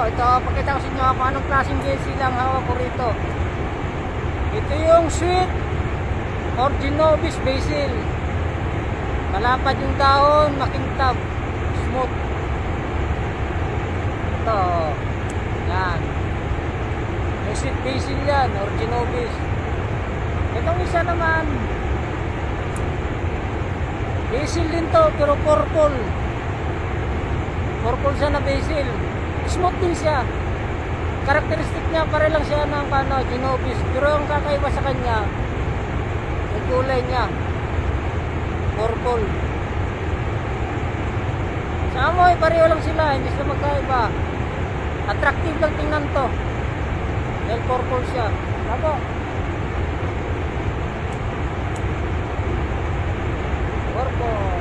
Ito, pakita ko sa inyo kung anong klaseng basil lang hawak ko rito. Ito yung sweet Orgenovese basil. Malapad yung dahon, makintab, smooth. Ito, yan. Yung sweet basil yan, Orgenovese. Itong isa naman, basil din to, pero purple. Purple siya na basil. Smooth din siya. Karakteristik niya, pare lang siya ng Genovese. Pero ang kakaiba sa kanya, yung kulay niya, purple. Sa amoy, pareho lang sila, hindi sila magkaiba. Attractive lang tingnan to. Dahil purple siya. Ako. Purple.